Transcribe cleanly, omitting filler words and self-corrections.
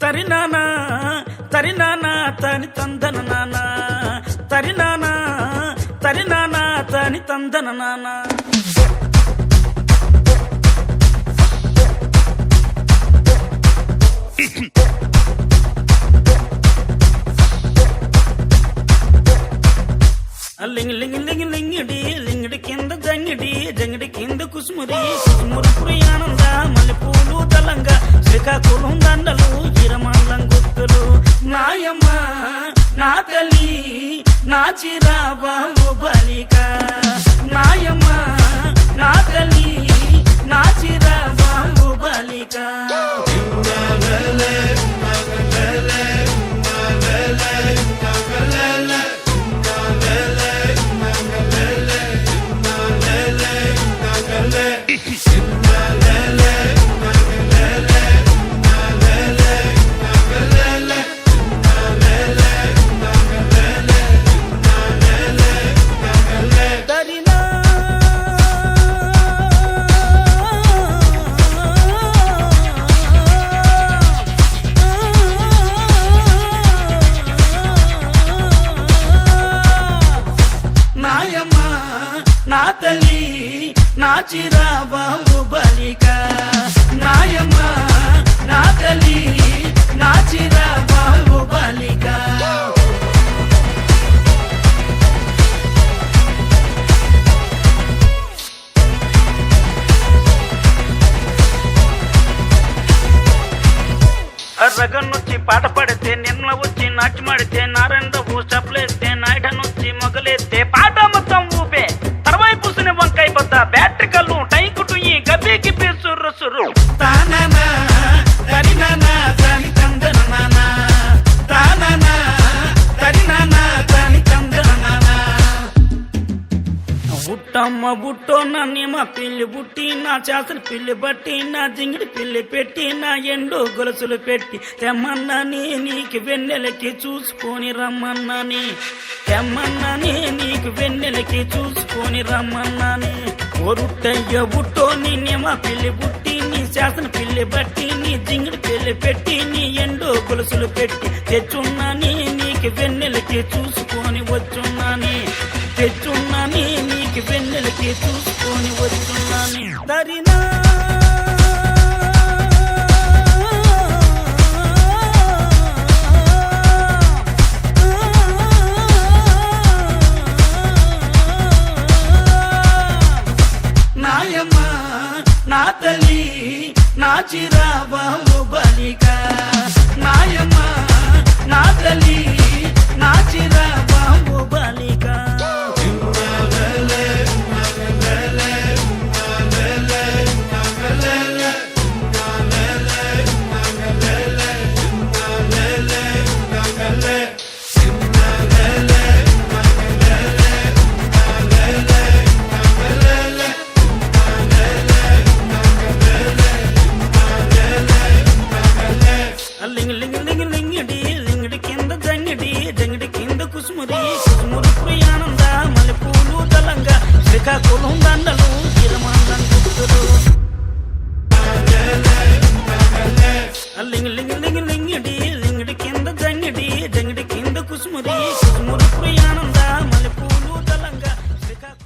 తరినానా తరినానా తని తందన నానా తరినానా తరినానా తని తందన నానా లింగి లింగి లింగి లింగిడి లింగిడి కింద జంగిడి జంగిడి కింద కుసుమురి కుసుమురి పురియానంద మల్లెపూలు దళంగా శ్రీకాకుళం దండలు ఈరమాండం గుర్తులు నాయమ్మ నా తల్లి నా చిరాబాబు బలిక నాయమ్మ నా తల్లి నా చిరాబాబు బలిక నా తల్లి నా చిరాబాబు బలిక నాయమ్మ నా తల్లి నా చిరాబాబు బలిక రగన్నొచ్చి పాట పడితే నిన్న వచ్చి నాట్యమాడితే నారాయణరావు చప్పలేస్తే నాయుడనొచ్చి మొగలేస్తే పాట మొత్తం ఊపే తర్వాయి పూసిన వంకాయ బద్ద బ్యాటరీ కళ్ళు టైకుటు ఈ గబ్బి గిబ్బి సుర్రు సుర్రు తాననా తరినానా తని తందన నానా తాననా తరినానా తని తందన నానా బుట్టమ్మ బుట్టో నన్నేమ పిల్లి బుట్టి నా చేసలు పిల్లి బట్టి నా జింగిడి పిల్లి పెట్టి నా ఎండు గొలుసులు పెట్టి తెమ్మన్నాని నీకు వెన్నెలకి చూసుకొని రమ్మన్నాని తెమ్మన్నాని నీకు వెన్నెలకి చూసుకొని రమ్మన్నాని ఒరుట్టయ్య బుట్టో నిన్నేమ పిల్లి బుట్టి నీ శాసన పిల్లి బట్టి నీ జింగిడి పిల్లి పెట్టి నీ ఎండు గొలుసులు పెట్టి తెచ్చున్నాని నీకు వెన్నెలకి చూసుకొని వచ్చున్నాని తెచ్చున్నాని నీకు వెన్నెలకి చూసుకొని వచ్చున్నాని దరినా నాయమ్మ నా తల్లి నా చిరాబాబు బలిక నాయమ్మ నా తల్లి నా చిరాబాబు బలిక లింగి లింగి లింగి లింగిడి లింగిడి కింద జంగిడి జంగిడి కింద కుసుమురి కుసుమురి పురియానంద మల్లెపూలు దళంగా శ్రీకాకుళం దండలు ఈరమాండం గుర్తులు లింగి లింగి లింగి లింగిడి లింగిడి కింద జంగిడి జంగిడి కింద కుసుమురి కుసుమురి పురియానంద